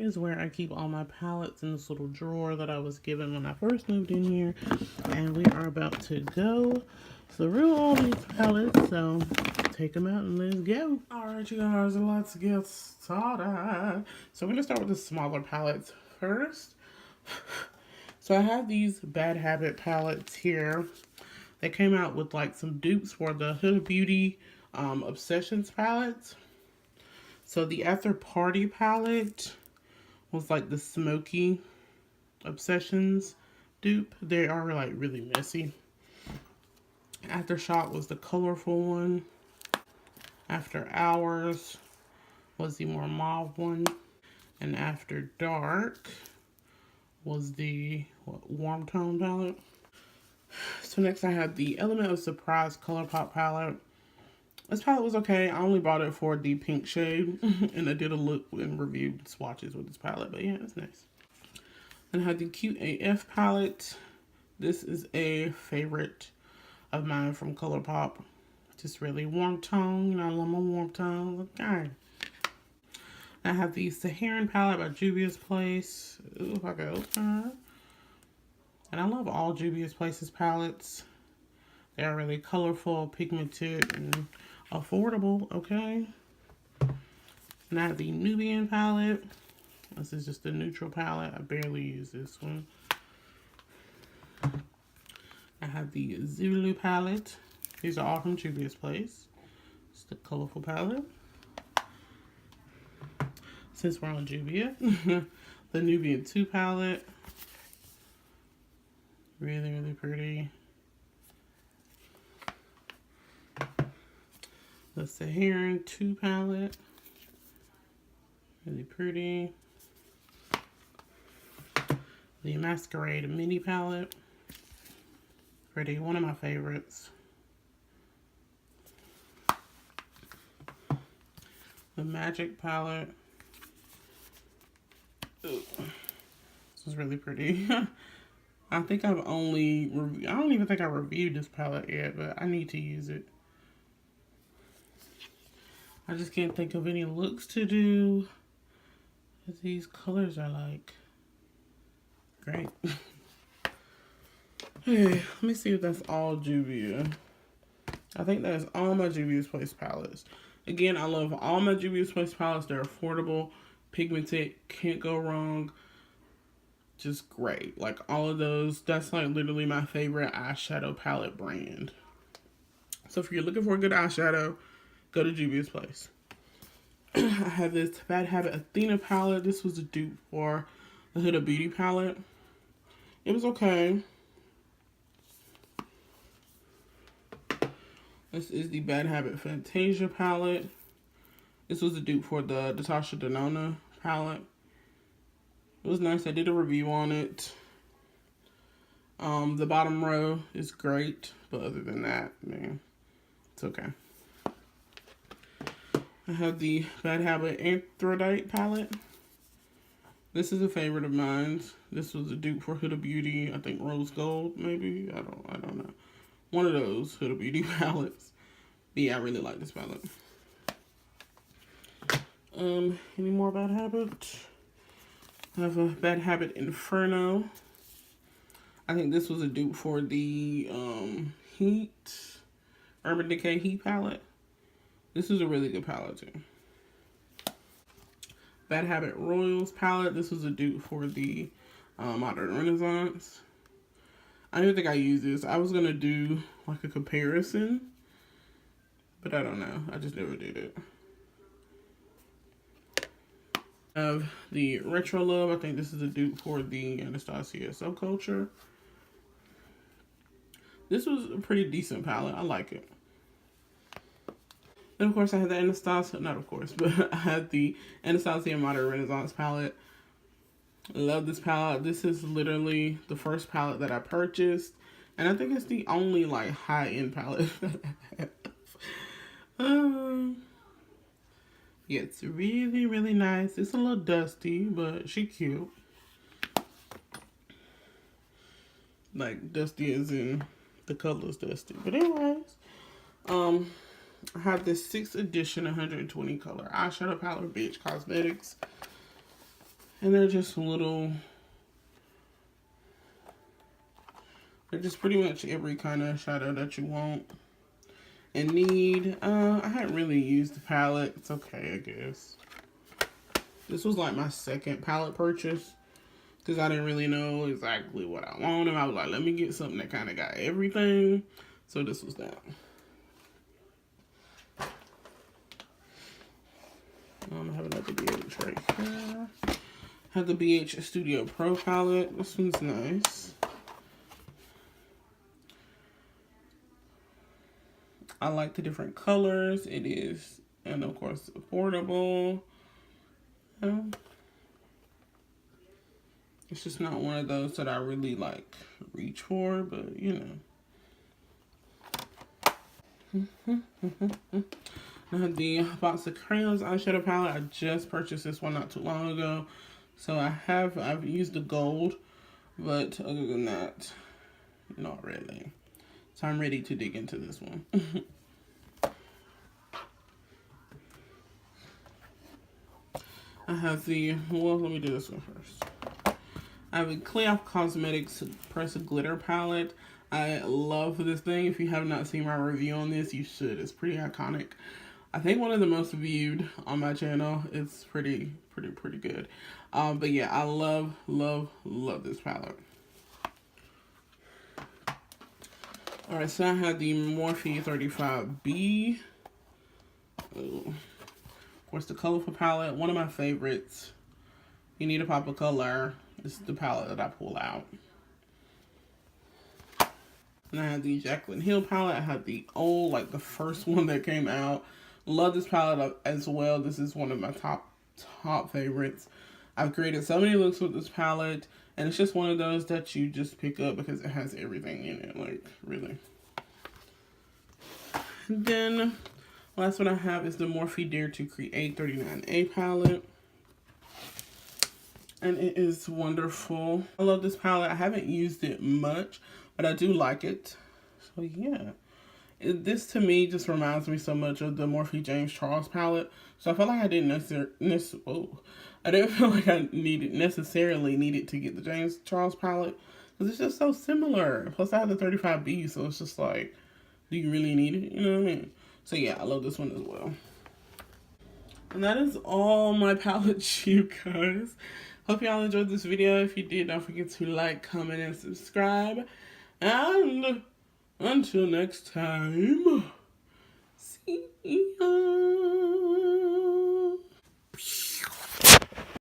is where I keep all my palettes in this little drawer that I was given when I first moved in here. And we are about to go through all these palettes, so take them out and let's go. Alright, you guys, let's get started. So I'm going to start with the smaller palettes first. So I have these Bad Habit palettes here. They came out with like some dupes for the Huda Beauty Obsessions palettes. So the After Party palette was like the Smoky Obsessions dupe. They are like really messy. Aftershock was the colorful one. After Hours was the more mauve one. And After Dark was the warm tone palette. So next I have the Element of Surprise ColourPop palette. This palette was okay. I only bought it for the pink shade. And I did a look and reviewed swatches with this palette. But yeah, it's nice. And I have the Cute AF palette. This is a favorite of mine from ColourPop. Just really warm tone. You know, I love my warm tones. Okay. I have the Saharan palette by Juvia's Place. Ooh, if I could open her. And I love all Juvia's Place's palettes. They are really colorful, pigmented, and affordable, okay? And I have the Nubian palette. This is just a neutral palette. I barely use this one. I have the Zulu palette. These are all from Juvia's Place. It's the colorful palette. Since we're on Juvia, the Nubian 2 palette. Really, really pretty. The Saharan 2 palette. Really pretty. The Masquerade Mini palette. Pretty. One of my favorites. The Magic palette. Ooh. This is really pretty. I think I've only I don't even think I reviewed this palette yet, but I need to use it. I just can't think of any looks to do. These colors are like great. Hey, let me see if that's all Juvia. I think that's all my Juvia's Place palettes. Again, I love all my Juvia's Place palettes. They're affordable, pigmented, can't go wrong. Just great. Like all of those, that's like literally my favorite eyeshadow palette brand. So if you're looking for a good eyeshadow, go to Juvia's Place. I have this Bad Habit Athena palette. This was a dupe for the Huda Beauty palette. It was okay. This is the Bad Habit Fantasia palette. This was a dupe for the Natasha Denona palette. It was nice. I did a review on it. The bottom row is great, but other than that, man, it's okay. I have the Bad Habit Aphrodite palette. This is a favorite of mine. This was a dupe for Huda Beauty. I think Rose Gold, maybe. I don't know. One of those Huda Beauty palettes. But yeah, I really like this palette. Any more Bad Habit? I have a Bad Habit Inferno. I think this was a dupe for the Urban Decay Heat palette. This is a really good palette too. Bad Habit Royals palette. This was a dupe for the Modern Renaissance. I don't even think I used this. I was going to do like a comparison, but I don't know. I just never did it. I have the Retro Love. I think this is a dupe for the Anastasia Subculture. This was a pretty decent palette. I like it. And of course I had the Anastasia, not of course, but I had the Anastasia Modern Renaissance palette. I love this palette. This is literally the first palette that I purchased. And I think it's the only like high-end palette that I have. Yeah, it's really, really nice. It's a little dusty, but she cute. Like dusty as in the color's dusty. But anyways, I have this 6th edition 120 color eyeshadow palette, Bitch Cosmetics. And they're just they're just pretty much every kind of shadow that you want and need. I hadn't really used the palette. It's okay, I guess. This was like my second palette purchase because I didn't really know exactly what I wanted. I was like, let me get something that kind of got everything. So this was that. I have another BH right here. I have the BH Studio Pro palette. This one's nice. I like the different colors. It is, and of course, affordable. It's just not one of those that I really like reach for, but you know. I have the box of crayons eyeshadow palette. I just purchased this one not too long ago. So I've used the gold, but other than that, not really. So I'm ready to dig into this one. I have well, let me do this one first. I have a Clear Cosmetics Press Glitter palette. I love this thing. If you have not seen my review on this, you should. It's pretty iconic. I think one of the most viewed on my channel. It's pretty good. But yeah, I love this palette. Alright, so I have the Morphe 35B. Ooh. Of course, the colorful palette, one of my favorites. You need a pop of color. This is the palette that I pull out. And I have the Jaclyn Hill palette. I have the old, like the first one that came out. Love this palette as well. This is one of my top favorites. I've created so many looks with this palette, and it's just one of those that you just pick up because it has everything in it, like really. And then last one I have is the Morphe Dare to Create 39A palette. And it is wonderful. I love this palette. I haven't used it much, but I do like it. So yeah. This to me just reminds me so much of the Morphe James Charles palette. So I felt like I didn't feel like I necessarily needed to get the James Charles palette because it's just so similar. Plus I have the 35B, so it's just like, do you really need it? You know what I mean? So yeah, I love this one as well. And that is all my palettes, you guys. Hope y'all enjoyed this video. If you did, don't forget to like, comment, and subscribe. And until next time, see ya.